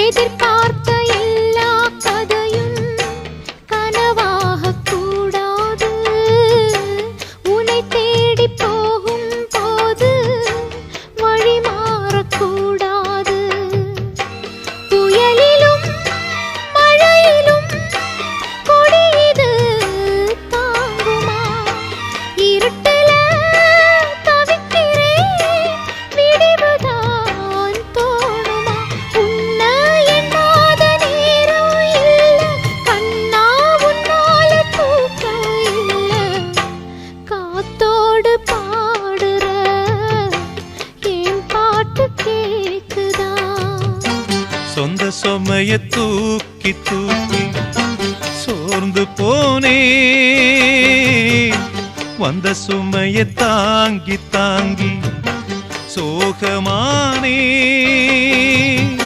எதிர்பார்த்த எல்லா கதையும் கனவாக கூடாது. உன்னை தேடி போகும் போது வழி மாறக்கூடாது. புயலிலும் மழையிலும் கொடியது தாங்குமா? இருட்டுல தவிக்கிறேன், விடிவுதான் தோணுமா? உன்னை எண்ணாத நேரம் இல்ல கண்ணா, உன்னால தூக்கம் இல்ல. காத்தோடு பாடுற என் பாட்டு கேக்குதா? சொந்த சுமைய தூக்கி தூக்கி சோர்ந்து போனே, வந்த சுமைய தாங்கி தாங்கி சோகமானே.